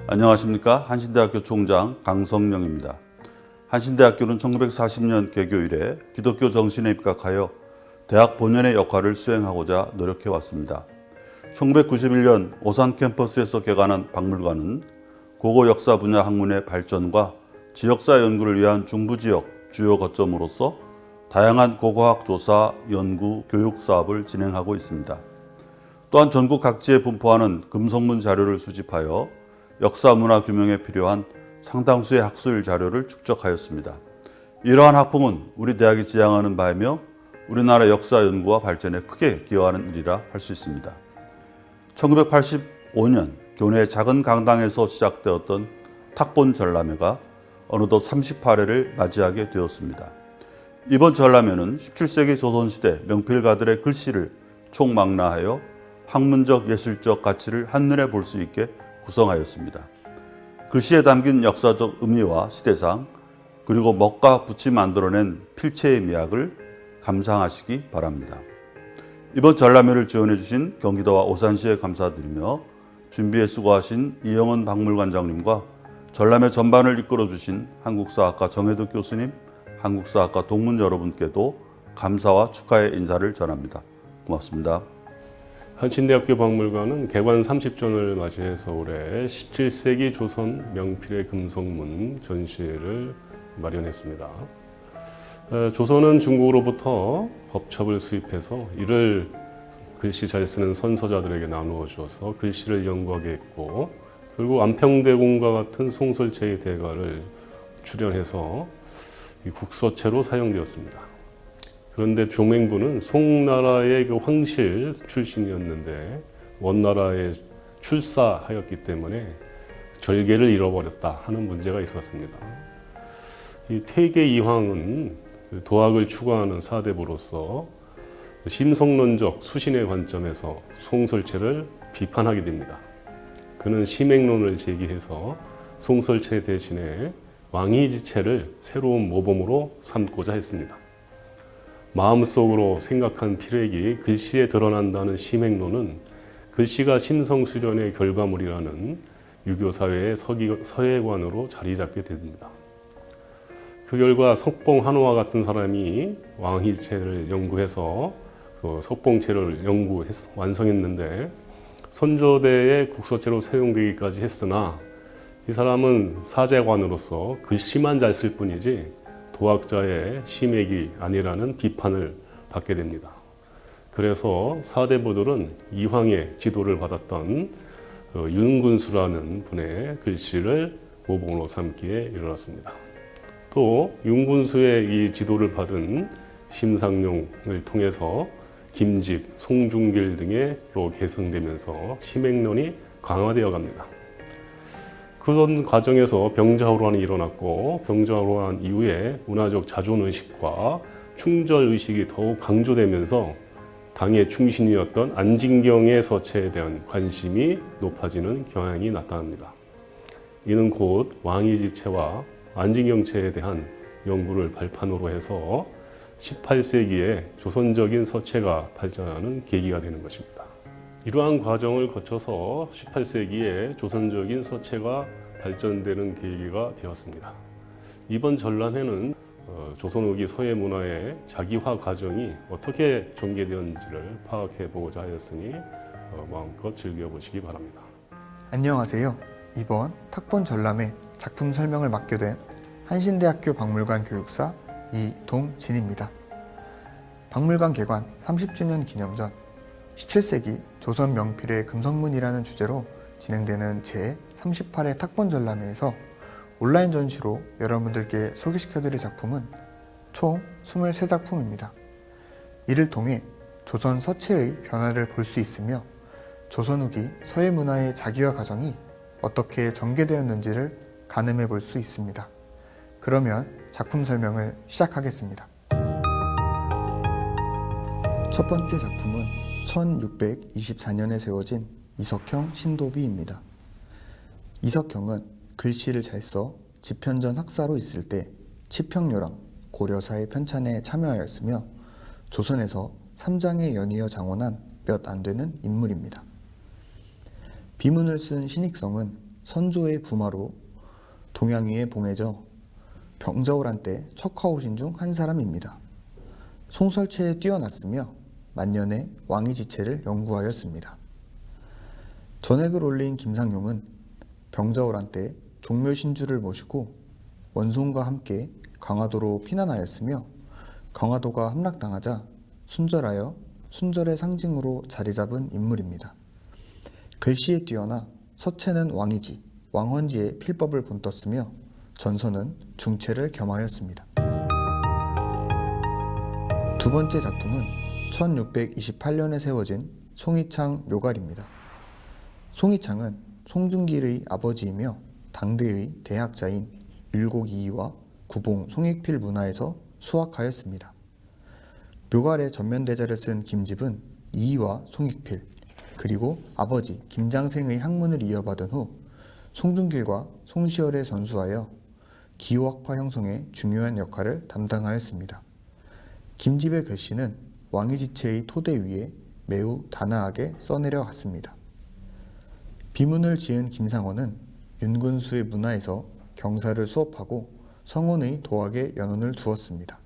안녕하십니까. 한신대학교 총장 강성령입니다. 한신대학교는 1940년 개교 이래 기독교 정신에 입각하여 대학 본연의 역할을 수행하고자 노력해왔습니다. 1991년 오산 캠퍼스에서 개관한 박물관은 고고 역사 분야 학문의 발전과 지역사 연구를 위한 중부지역 주요 거점으로서 다양한 고고학 조사, 연구, 교육 사업을 진행하고 있습니다. 또한 전국 각지에 분포하는 금속문 자료를 수집하여 역사 문화 규명에 필요한 상당수의 학술 자료를 축적하였습니다. 이러한 학풍은 우리 대학이 지향하는 바이며 우리나라 역사 연구와 발전에 크게 기여하는 일이라 할 수 있습니다. 1985년 교내 작은 강당에서 시작되었던 탁본 전람회가 어느덧 38회를 맞이하게 되었습니다. 이번 전람회는 17세기 조선시대 명필가들의 글씨를 총망라하여 학문적 예술적 가치를 한눈에 볼 수 있게 구성하였습니다. 글씨에 담긴 역사적 의미와 시대상 그리고 먹과 붓이 만들어낸 필체의 미학을 감상하시기 바랍니다. 이번 전람회를 지원해 주신 경기도와 오산시에 감사드리며 준비에 수고하신 이영은 박물관장님과 전람회 전반을 이끌어 주신 한국사학과 정혜득 교수님, 한국사학과 동문 여러분께도 감사와 축하의 인사를 전합니다. 고맙습니다. 한신대학교 박물관은 개관 30주년을 맞이해서 올해 17세기 조선 명필의 금속문 전시회를 마련했습니다. 조선은 중국으로부터 법첩을 수입해서 이를 글씨 잘 쓰는 선서자들에게 나누어 주어서 글씨를 연구하게 했고, 결국 안평대공과 같은 송설체의 대가를 출연해서 국서체로 사용되었습니다. 그런데 종맹부는 송나라의 그 황실 출신이었는데 원나라에 출사하였기 때문에 절개를 잃어버렸다 하는 문제가 있었습니다. 이 퇴계 이황은 도학을 추구하는 사대부로서 심성론적 수신의 관점에서 송설체를 비판하게 됩니다. 그는 심행론을 제기해서 송설체 대신에 왕이지체를 새로운 모범으로 삼고자 했습니다. 마음속으로 생각한 필획이 글씨에 드러난다는 심행론은 글씨가 심성수련의 결과물이라는 유교사회의 서예관으로 자리 잡게 됩니다. 그 결과 석봉 한호와 같은 사람이 왕이체를 연구해서 석봉체를 완성했는데 선조대의 국서체로 사용되기까지 했으나 이 사람은 사제관으로서 글씨만 잘 쓸 뿐이지 도학자의 심액이 아니라는 비판을 받게 됩니다. 그래서 사대부들은 이황의 지도를 받았던 윤군수라는 분의 글씨를 모범으로 삼기에 이르렀습니다. 또 윤군수의 이 지도를 받은 심상용을 통해서 김집, 송중길 등으로 계승되면서 심행론이 강화되어 갑니다. 그런 과정에서 병자호란이 일어났고, 병자호란 이후에 문화적 자존의식과 충절의식이 더욱 강조되면서 당의 충신이었던 안진경의 서체에 대한 관심이 높아지는 경향이 나타납니다. 이는 곧 왕이지체와 안진경체에 대한 연구를 발판으로 해서 18세기에 조선적인 서체가 발전하는 계기가 되는 것입니다. 이러한 과정을 거쳐서 18세기에 조선적인 서체가 발전되는 계기가 되었습니다. 이번 전람회는 조선 후기 서예 문화의 자기화 과정이 어떻게 전개되었는지를 파악해 보고자 하였으니 마음껏 즐겨보시기 바랍니다. 안녕하세요. 이번 탁본 전람회 작품 설명을 맡게 된 한신대학교 박물관 교육사 이동진입니다. 박물관 개관 30주년 기념전 17세기 조선 명필의 금속문이라는 주제로 진행되는 제38회 탁본 전람회에서 온라인 전시로 여러분들께 소개시켜드릴 작품은 총 23작품입니다. 이를 통해 조선 서체의 변화를 볼 수 있으며 조선 후기 서예 문화의 자기화 과정이 어떻게 전개되었는지를 가늠해 볼 수 있습니다. 그러면 작품 설명을 시작하겠습니다. 첫 번째 작품은 1624년에 세워진 이석형 신도비입니다. 이석형은 글씨를 잘 써 집현전 학사로 있을 때 치평요랑 고려사의 편찬에 참여하였으며 조선에서 삼장에 연이어 장원한 몇 안 되는 인물입니다. 비문을 쓴 신익성은 선조의 부마로 동양위에 봉해져 병자호란 때 척화오신 중 한 사람입니다. 송설체에 뛰어났으며 만년에 왕위지체를 연구하였습니다. 전액을 올린 김상용은 병자호란 때 종묘신주를 모시고 원송과 함께 강화도로 피난하였으며 강화도가 함락당하자 순절하여 순절의 상징으로 자리잡은 인물입니다. 글씨에 뛰어나 서체는 왕이지, 왕헌지에 필법을 본떴으며 전서는 중체를 겸하였습니다. 두 번째 작품은 1628년에 세워진 송이창 묘갈입니다. 송이창은 송중길의 아버지이며 당대의 대학자인 율곡 이이와 구봉 송익필 문화에서 수학하였습니다. 묘갈의 전면대자를 쓴 김집은 이이와 송익필, 그리고 아버지 김장생의 학문을 이어받은 후 송중길과 송시열에 전수하여 기호학파 형성에 중요한 역할을 담당하였습니다. 김집의 글씨는 왕위지체의 토대 위에 매우 단아하게 써내려 갔습니다. 비문을 지은 김상원은 윤근수의 문화에서 경사를 수업하고 성운의 도학에 연원을 두었습니다.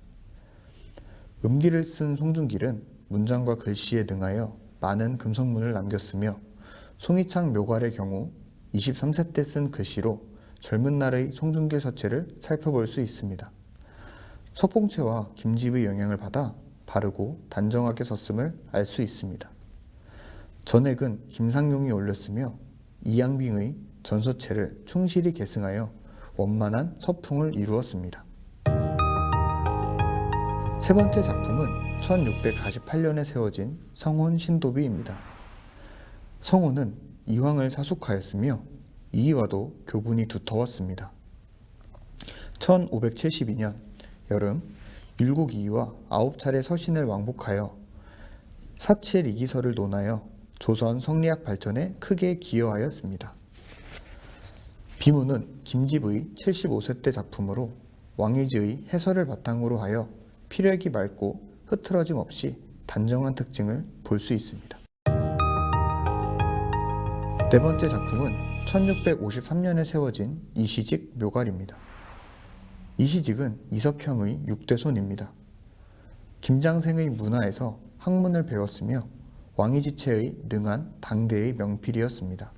음기를 쓴 송중길은 문장과 글씨에 능하여 많은 금성문을 남겼으며 송이창 묘갈의 경우 23세 때 쓴 글씨로 젊은 날의 송중길 서체를 살펴볼 수 있습니다. 석봉체와 김집의 영향을 받아 바르고 단정하게 썼음을 알 수 있습니다. 전액은 김상용이 올렸으며 이양빙의 전서체를 충실히 계승하여 원만한 서풍을 이루었습니다. 세 번째 작품은 1648년에 세워진 성혼 신도비입니다. 성혼은 이황을 사숙하였으며 이이와도 교분이 두터웠습니다. 1572년 여름 율곡 이이와 9차례 서신을 왕복하여 사칠 이기서를 논하여 조선 성리학 발전에 크게 기여하였습니다. 비문은 김집의 75세 때 작품으로 왕이지의 해설을 바탕으로 하여 필력이 맑고 흐트러짐 없이 단정한 특징을 볼 수 있습니다. 네 번째 작품은 1653년에 세워진 이시직 묘갈입니다. 이시직은 이석형의 6대 손입니다. 김장생의 문화에서 학문을 배웠으며 왕위지체의 능한 당대의 명필이었습니다.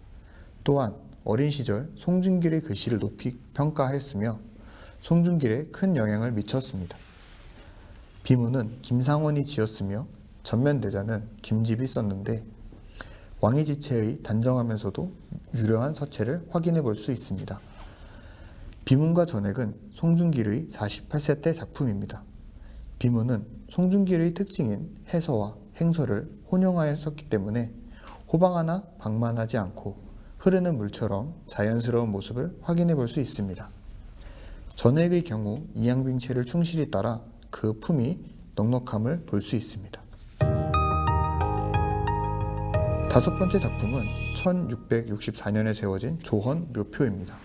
또한 어린 시절 송중길의 글씨를 높이 평가하였으며 송중길에 큰 영향을 미쳤습니다. 비문은 김상원이 지었으며 전면대자는 김집이 썼는데 왕위지체의 단정하면서도 유려한 서체를 확인해 볼 수 있습니다. 비문과 전액은 송중길의 48세 때 작품입니다. 비문은 송중길의 특징인 해서와 행서를 혼용하여 썼기 때문에 호방하나 방만하지 않고 흐르는 물처럼 자연스러운 모습을 확인해 볼 수 있습니다. 전액의 경우 이양빙체를 충실히 따라 그 품이 넉넉함을 볼 수 있습니다. 다섯 번째 작품은 1664년에 세워진 조헌 묘표입니다.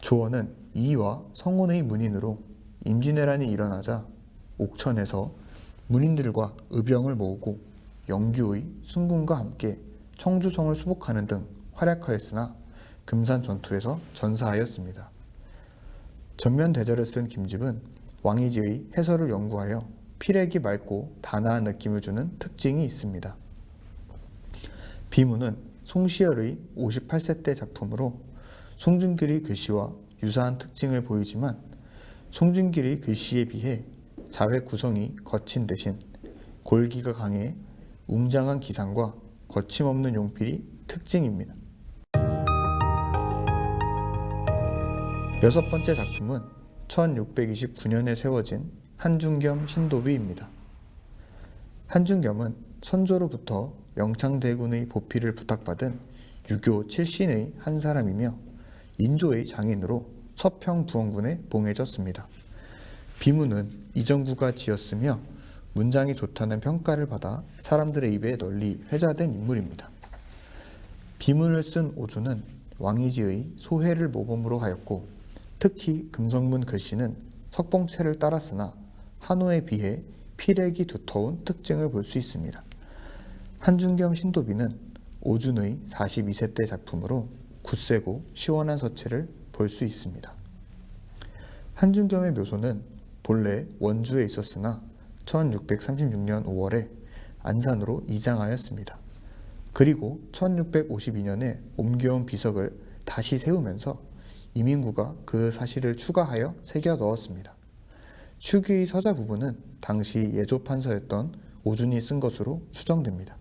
조헌은 이이와 성운의 문인으로 임진왜란이 일어나자 옥천에서 문인들과 의병을 모으고 영규의 순군과 함께 청주성을 수복하는 등 활약하였으나 금산 전투에서 전사하였습니다. 전면대자를 쓴 김집은 왕이지의 해설을 연구하여 필액이 맑고 단아한 느낌을 주는 특징이 있습니다. 비문은 송시열의 58세 때 작품으로 송중길의 글씨와 유사한 특징을 보이지만 송중길의 글씨에 비해 자획 구성이 거친 대신 골기가 강해 웅장한 기상과 거침없는 용필이 특징입니다. 여섯 번째 작품은 1629년에 세워진 한중겸 신도비입니다. 한중겸은 선조로부터 영창대군의 보필을 부탁받은 유교 7신의 한 사람이며 인조의 장인으로 서평부원군에 봉해졌습니다. 비문은 이정구가 지었으며 문장이 좋다는 평가를 받아 사람들의 입에 널리 회자된 인물입니다. 비문을 쓴 오주는 왕이지의 소회를 모범으로 하였고 특히 금성문 글씨는 석봉체를 따랐으나 한호에 비해 필액이 두터운 특징을 볼 수 있습니다. 한중겸 신도비는 오준의 42세 때 작품으로 굳세고 시원한 서체를 볼 수 있습니다. 한준겸의 묘소는 본래 원주에 있었으나 1636년 5월에 안산으로 이장하였습니다. 그리고 1652년에 옮겨온 비석을 다시 세우면서 이민구가 그 사실을 추가하여 새겨 넣었습니다. 추기의 서자 부분은 당시 예조판서였던 오준이 쓴 것으로 추정됩니다.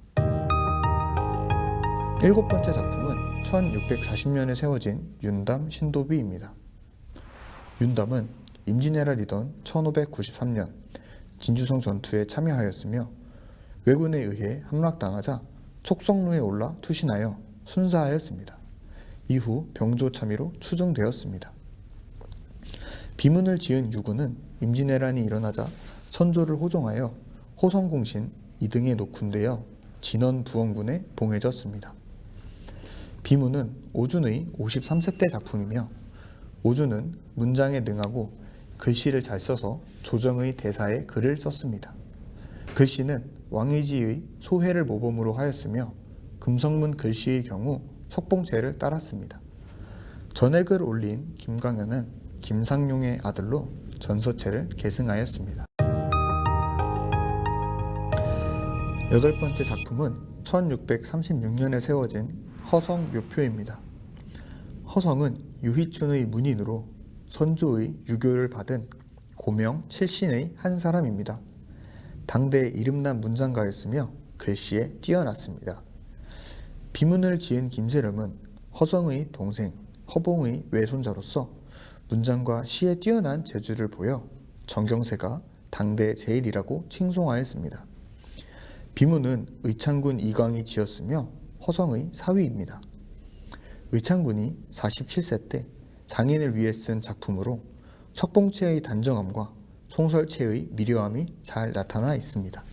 일곱 번째 작품은 1640년에 세워진 윤담 신도비입니다. 윤담은 임진왜란이던 1593년 진주성 전투에 참여하였으며 왜군에 의해 함락당하자 촉성루에 올라 투신하여 순사하였습니다. 이후 병조 참의로 추정되었습니다. 비문을 지은 유구는 임진왜란이 일어나자 선조를 호종하여 호성공신 2등에 녹군되어 진원부원군에 봉해졌습니다. 비문은 오준의 53세 때 작품이며 오준은 문장에 능하고 글씨를 잘 써서 조정의 대사에 글을 썼습니다. 글씨는 왕의지의 소회를 모범으로 하였으며 금성문 글씨의 경우 석봉체를 따랐습니다. 전액을 올린 김강현은 김상용의 아들로 전서체를 계승하였습니다. 여덟 번째 작품은 1636년에 세워진 허성 묘표입니다. 허성은 유희춘의 문인으로 선조의 유교를 받은 고명 7신의 한 사람입니다. 당대 이름난 문장가였으며 글씨에 뛰어났습니다. 비문을 지은 김세렴은 허성의 동생 허봉의 외손자로서 문장과 시에 뛰어난 재주를 보여 정경세가 당대 제일이라고 칭송하였습니다. 비문은 의창군 이광이 지었으며 허성의 사위입니다. 의창군이 47세 때 장인을 위해 쓴 작품으로 석봉체의 단정함과 송설체의 미려함이 잘 나타나 있습니다.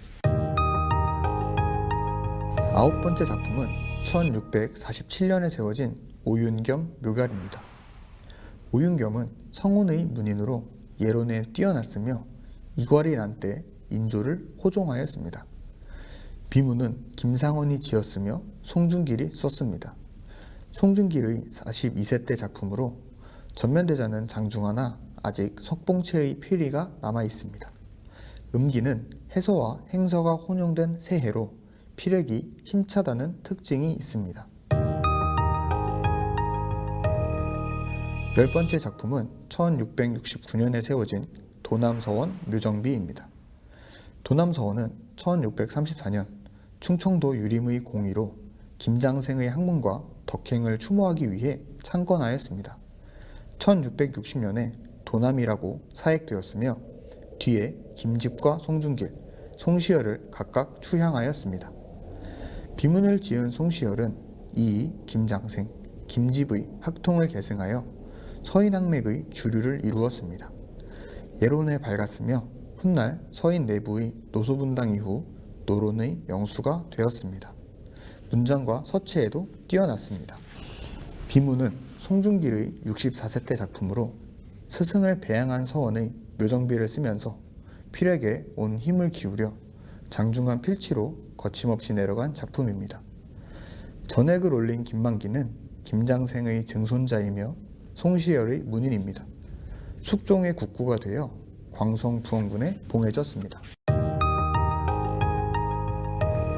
아홉 번째 작품은 1647년에 세워진 오윤겸 묘갈입니다. 오윤겸은 성운의 문인으로 예론에 뛰어났으며 이괄이 난 때 인조를 호종하였습니다. 비문은 김상원이 지었으며 송중길이 썼습니다. 송중길의 42세 때 작품으로 전면대자는 장중하나 아직 석봉체의 필리가 남아 있습니다. 음기는 해서와 행서가 혼용된 세해로 필액이 힘차다는 특징이 있습니다. 열 번째 작품은 1669년에 세워진 도남서원 묘정비입니다. 도남서원은 1634년 충청도 유림의 공의로 김장생의 학문과 덕행을 추모하기 위해 창건하였습니다. 1660년에 도남이라고 사액되었으며 뒤에 김집과 송중길, 송시열을 각각 추향하였습니다. 비문을 지은 송시열은 이 김장생, 김집의 학통을 계승하여 서인학맥의 주류를 이루었습니다. 예론에 밝았으며 훗날 서인 내부의 노소분당 이후 노론의 영수가 되었습니다. 문장과 서체에도 뛰어났습니다. 비문은 송중길의 64세 때 작품으로 스승을 배양한 서원의 묘정비를 쓰면서 필액에 온 힘을 기울여 장중한 필치로 거침없이 내려간 작품입니다. 전액을 올린 김만기는 김장생의 증손자이며 송시열의 문인입니다. 숙종의 국구가 되어 광성 부원군에 봉해졌습니다.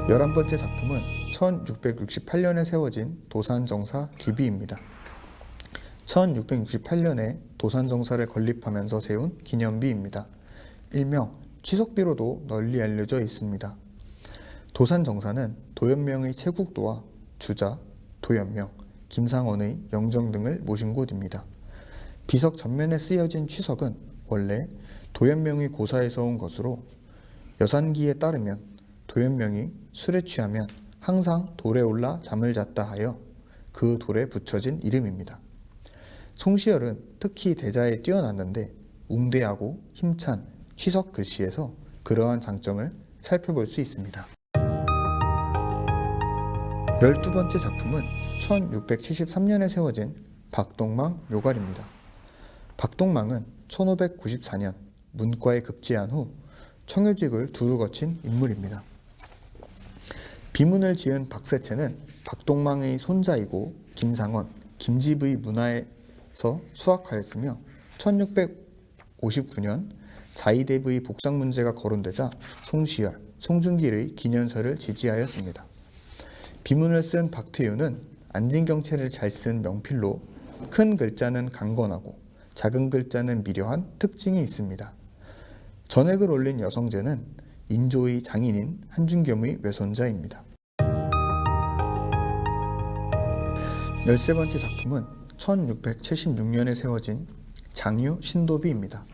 11번째 작품은 1668년에 세워진 도산정사 기비입니다. 1668년에 도산정사를 건립하면서 세운 기념비입니다. 일명 취석비로도 널리 알려져 있습니다. 도산정사는 도연명의 채국도와 주자, 도연명, 김상원의 영정 등을 모신 곳입니다. 비석 전면에 쓰여진 취석은 원래 도연명이 고사에서 온 것으로 여산기에 따르면 도연명이 술에 취하면 항상 돌에 올라 잠을 잤다 하여 그 돌에 붙여진 이름입니다. 송시열은 특히 대자에 뛰어났는데 웅대하고 힘찬 취석 글씨에서 그러한 장점을 살펴볼 수 있습니다. 12번째 작품은 1673년에 세워진 박동망 묘갈입니다. 박동망은 1594년 문과에 급제한 후 청요직을 두루 거친 인물입니다. 비문을 지은 박세채는 박동망의 손자이고 김상원, 김집의 문화에서 수학하였으며 1659년 자이대부의 복상 문제가 거론되자 송시열, 송중길의 기년서를 지지하였습니다. 비문을 쓴 박태유는 안진경체를 잘 쓴 명필로 큰 글자는 강건하고 작은 글자는 미려한 특징이 있습니다. 전액을 올린 여성제는 인조의 장인인 한준겸의 외손자입니다. 13번째 작품은 1676년에 세워진 장유 신도비입니다.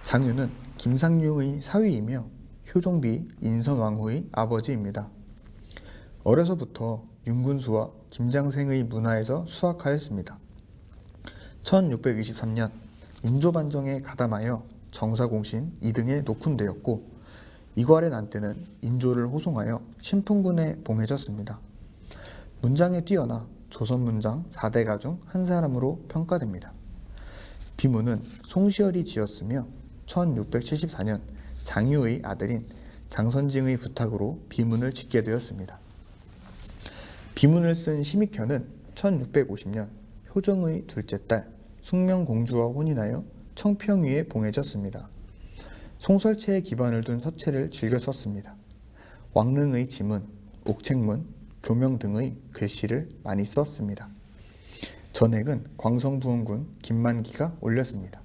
장유는 김상룡의 사위이며 효종비 인선왕후의 아버지입니다. 어려서부터 윤군수와 김장생의 문화에서 수학하였습니다. 1623년 인조반정에 가담하여 정사공신 2등에 녹훈되었고 이괄의 난때는 인조를 호송하여 신풍군에 봉해졌습니다. 문장에 뛰어나 조선문장 4대가 중 한 사람으로 평가됩니다. 비문은 송시열이 지었으며 1674년 장유의 아들인 장선징의 부탁으로 비문을 짓게 되었습니다. 비문을 쓴 심익현은 1650년 효정의 둘째 딸 숙명공주와 혼인하여 청평위에 봉해졌습니다. 송설체에 기반을 둔 서체를 즐겨 썼습니다. 왕릉의 지문, 옥책문, 교명 등의 글씨를 많이 썼습니다. 전액은 광성부원군 김만기가 올렸습니다.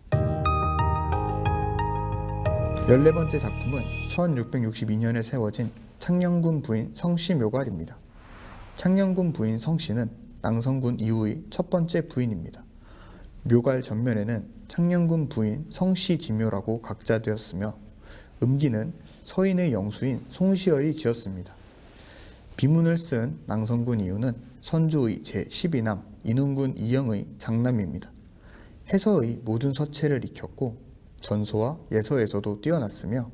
14번째 작품은 1662년에 세워진 창녕군 부인 성씨 묘괄입니다. 창녕군 부인 성씨는 낭성군 이후의 첫 번째 부인입니다. 묘괄 전면에는 창녕군 부인 성씨 지묘라고 각자되었으며 음기는 서인의 영수인 송시열이 지었습니다. 비문을 쓴 낭성군 이후는 선조의 제12남 인훈군 이영의 장남입니다. 해서의 모든 서체를 익혔고 전소와 예서에서도 뛰어났으며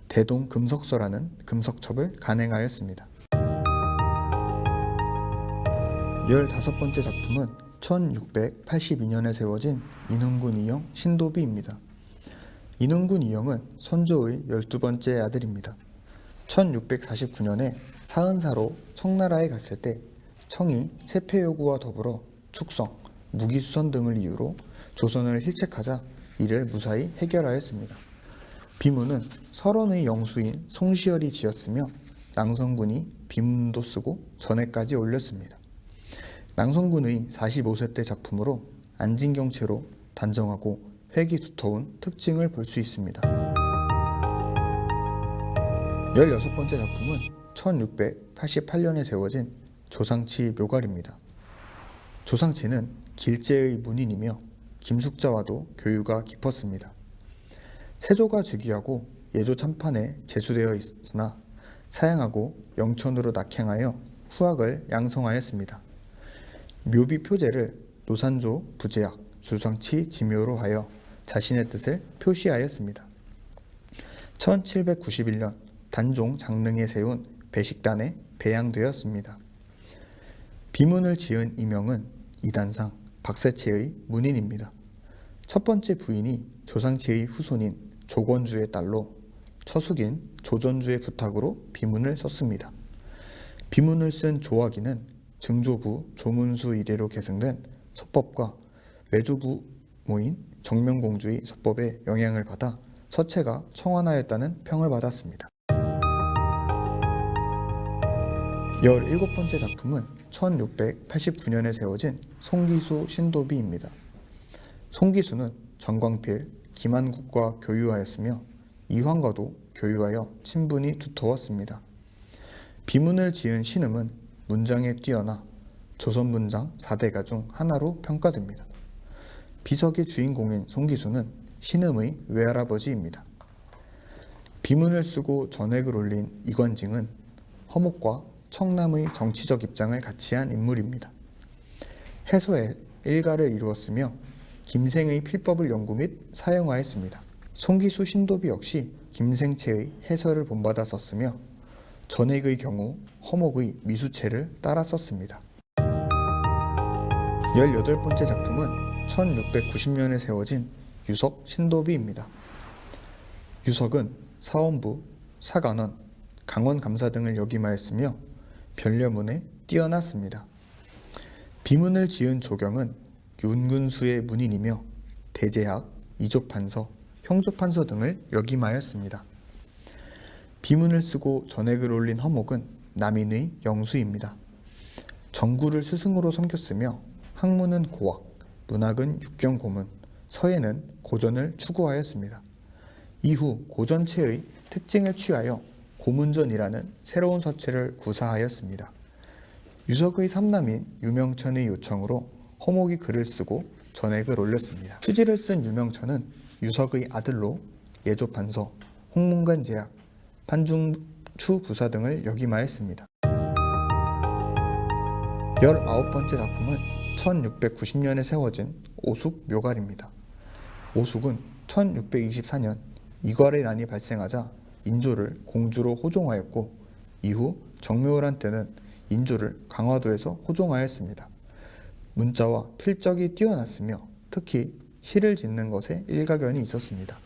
대동 금석서라는 금석첩을 간행하였습니다. 15번째 작품은 1682년에 세워진 인훈군 이영 신도비입니다. 인훈군 이영은 선조의 12번째 아들입니다. 1649년에 사은사로 청나라에 갔을 때 청이 세패 요구와 더불어 축성, 무기수선 등을 이유로 조선을 실책하자 이를 무사히 해결하였습니다. 비문은 설원의 영수인 송시열이 지었으며 낭성군이 비문도 쓰고 전에까지 올렸습니다. 낭성군의 45세 때 작품으로 안진경체로 단정하고 획이 두터운 특징을 볼 수 있습니다. 16번째 작품은 1688년에 세워진 조상치 묘괄입니다. 조상치는 길제의 문인이며 김숙자와도 교유가 깊었습니다. 세조가 즉위하고 예조 참판에 제수되어 있으나 사양하고 영천으로 낙향하여 후학을 양성하였습니다. 묘비 표제를 노산조 부제약 조상치 지묘로 하여 자신의 뜻을 표시하였습니다. 1791년 단종 장릉에 세운 배식단에 배양되었습니다. 비문을 지은 이명은 이단상 박세채의 문인입니다. 첫 번째 부인이 조상치의 후손인 조건주의 딸로 처숙인 조전주의 부탁으로 비문을 썼습니다. 비문을 쓴 조학이는 증조부 조문수 이래로 계승된 서법과 외조부 모인 정명공주의 서법에 영향을 받아 서체가 청환하였다는 평을 받았습니다. 17번째 작품은 1689년에 세워진 송기수 신도비입니다. 송기수는 정광필, 김한국과 교유하였으며 이황과도 교유하여 친분이 두터웠습니다. 비문을 지은 신음은 문장에 뛰어나 조선문장 4대가 중 하나로 평가됩니다. 비석의 주인공인 송기수는 신음의 외할아버지입니다. 비문을 쓰고 전액을 올린 이관징은 허목과 청남의 정치적 입장을 같이 한 인물입니다. 해서에 일가를 이루었으며 김생의 필법을 연구 및 사용하였습니다. 송기수 신도비 역시 김생체의 해설을 본받아 썼으며 전액의 경우 허목의 미수체를 따라 썼습니다. 18번째 작품은 1690년에 세워진 유석 신도비입니다. 유석은 사원부, 사관원, 강원감사 등을 역임하였으며 변려문에 뛰어났습니다. 비문을 지은 조경은 윤근수의 문인이며 대제학, 이조판서, 형조판서 등을 역임하였습니다. 비문을 쓰고 전액을 올린 허목은 남인의 영수입니다. 정구를 스승으로 섬겼으며 학문은 고학, 문학은 육경고문, 서예는 고전을 추구하였습니다. 이후 고전체의 특징을 취하여 고문전이라는 새로운 서체를 구사하였습니다. 유석의 삼남인 유명천의 요청으로 허목이 글을 쓰고 전액을 올렸습니다. 추지를 쓴 유명천은 유석의 아들로 예조판서, 홍문관제약, 판중추 부사 등을 역임하였습니다. 19번째 작품은 1690년에 세워진 오숙 묘갈입니다. 오숙은 1624년 이괄의 난이 발생하자 인조를 공주로 호종하였고 이후 정묘호란 때는 인조를 강화도에서 호종하였습니다. 문자와 필적이 뛰어났으며 특히 시를 짓는 것에 일가견이 있었습니다.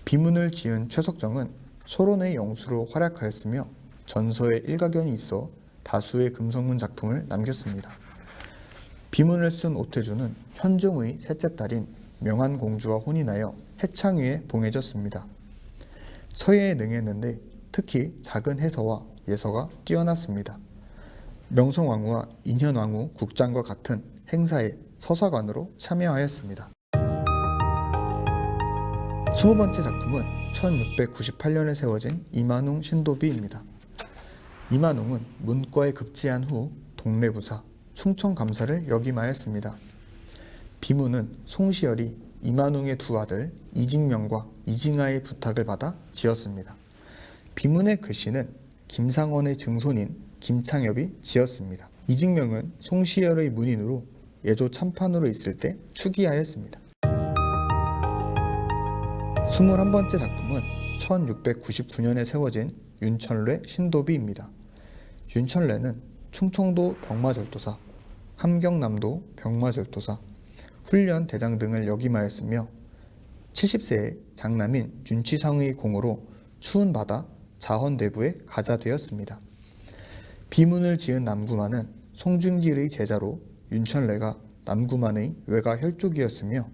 비문을 지은 최석정은 소론의 영수로 활약하였으며 전서에 일가견이 있어 다수의 금성문 작품을 남겼습니다. 비문을 쓴 오태주는 현종의 셋째 딸인 명안공주와 혼인하여 해창위에 봉해졌습니다. 서예에 능했는데 특히 작은 해서와 예서가 뛰어났습니다. 명성왕후와 인현왕후 국장과 같은 행사에 서사관으로 참여하였습니다. 20번째 작품은 1698년에 세워진 이만웅 신도비입니다. 이만웅은 문과에 급제한 후 동래부사, 충청감사를 역임하였습니다. 비문은 송시열이 이만웅의 두 아들 이직명과 이징하의 부탁을 받아 지었습니다. 비문의 글씨는 김상원의 증손인 김창엽이 지었습니다. 이직명은 송시열의 문인으로 예조 참판으로 있을 때 추기하였습니다. 21번째 작품은 1699년에 세워진 윤천례 신도비입니다. 윤천례는 충청도 병마절도사, 함경남도 병마절도사, 훈련 대장 등을 역임하였으며 70세에 장남인 윤치상의 공으로 추운바다 자헌대부에 가자되었습니다. 비문을 지은 남구만은 송중길의 제자로 윤천례가 남구만의 외가 혈족이었으며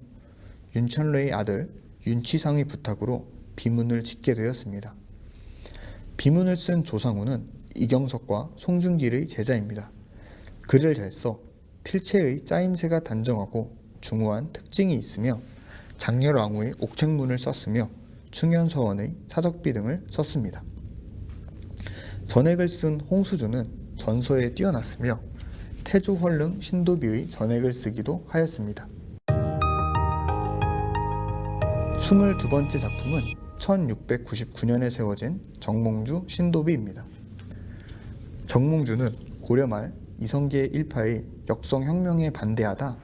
윤천례의 아들 윤치상의 부탁으로 비문을 짓게 되었습니다. 비문을 쓴 조상우는 이경석과 송중길의 제자입니다. 글을 잘 써 필체의 짜임새가 단정하고 중후한 특징이 있으며 장렬왕후의 옥책문을 썼으며 충현서원의 사적비 등을 썼습니다. 전액을 쓴 홍수주는 전서에 뛰어났으며 태조헐릉 신도비의 전액을 쓰기도 하였습니다. 22번째 작품은 1699년에 세워진 정몽주 신도비입니다. 정몽주는 고려 말 이성계 일파의 역성혁명에 반대하다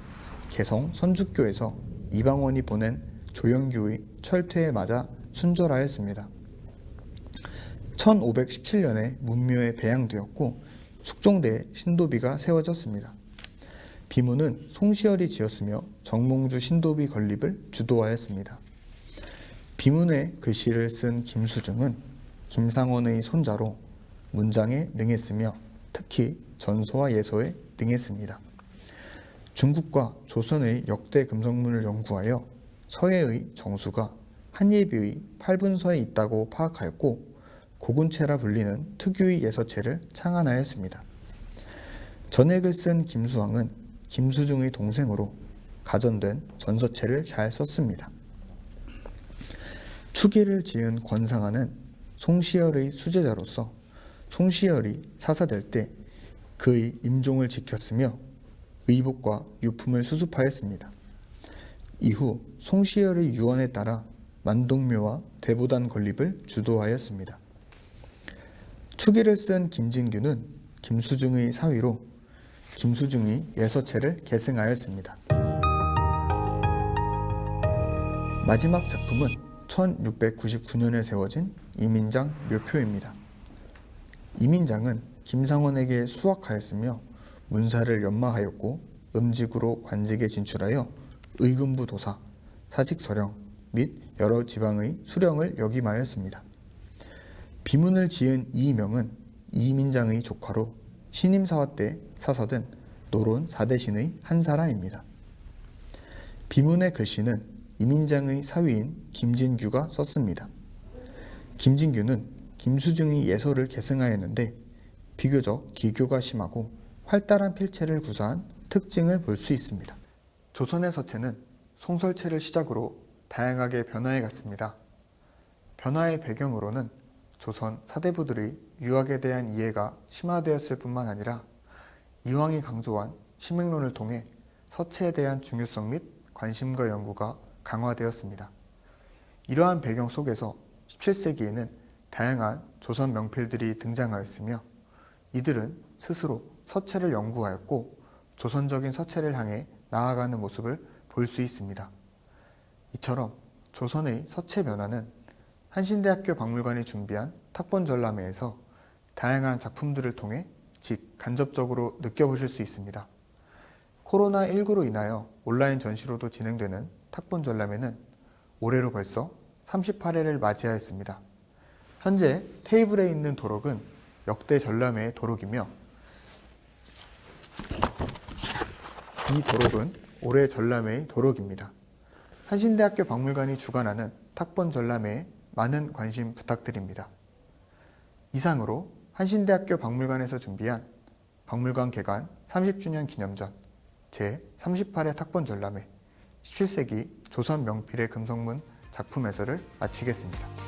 개성 선주교에서 이방원이 보낸 조영규의 철퇴에 맞아 순절하였습니다. 1517년에 문묘에 배양되었고 숙종대에 신도비가 세워졌습니다. 비문은 송시열이 지었으며 정몽주 신도비 건립을 주도하였습니다. 비문의 글씨를 쓴 김수중은 김상원의 손자로 문장에 능했으며 특히 전서와 예서에 능했습니다. 중국과 조선의 역대 금성문을 연구하여 서예의 정수가 한예비의 8분서에 있다고 파악하였고 고군체라 불리는 특유의 예서체를 창안하였습니다. 전액을 쓴 김수왕은 김수중의 동생으로 가전된 전서체를 잘 썼습니다. 추기를 지은 권상하는 송시열의 수제자로서 송시열이 사사될 때 그의 임종을 지켰으며 의복과 유품을 수습하였습니다. 이후 송시열의 유언에 따라 만동묘와 대보단 건립을 주도하였습니다. 추기를 쓴 김진규는 김수중의 사위로 김수중이 예서체를 계승하였습니다. 마지막 작품은 1699년에 세워진 이민장 묘표입니다. 이민장은 김상원에게 수확하였으며 문사를 연마하였고 음직으로 관직에 진출하여 의금부 도사, 사직서령 및 여러 지방의 수령을 역임하였습니다. 비문을 지은 이명은 이민장의 조카로 신임사화 때 사서된 노론 4대신의 한 사람입니다. 비문의 글씨는 이민장의 사위인 김진규가 썼습니다. 김진규는 김수중의 예서를 계승하였는데 비교적 기교가 심하고 활달한 필체를 구사한 특징을 볼 수 있습니다. 조선의 서체는 송설체를 시작으로 다양하게 변화해 갔습니다. 변화의 배경으로는 조선 사대부들의 유학에 대한 이해가 심화되었을 뿐만 아니라 이황이 강조한 심행론을 통해 서체에 대한 중요성 및 관심과 연구가 강화되었습니다. 이러한 배경 속에서 17세기에는 다양한 조선 명필들이 등장하였으며 이들은 스스로 서체를 연구하였고 조선적인 서체를 향해 나아가는 모습을 볼 수 있습니다. 이처럼 조선의 서체 변화는 한신대학교 박물관이 준비한 탁본 전람회에서 다양한 작품들을 통해 간접적으로 느껴보실 수 있습니다. 코로나19로 인하여 온라인 전시로도 진행되는 탁본 전람회는 올해로 벌써 38회를 맞이하였습니다. 현재 테이블에 있는 도록은 역대 전람회의 도록이며 이 도록은 올해 전람회의 도록입니다. 한신대학교 박물관이 주관하는 탁본 전람회에 많은 관심 부탁드립니다. 이상으로 한신대학교 박물관에서 준비한 박물관 개관 30주년 기념전 제38회 탁본 전람회 17세기 조선 명필의 금속문 작품 해설을 마치겠습니다.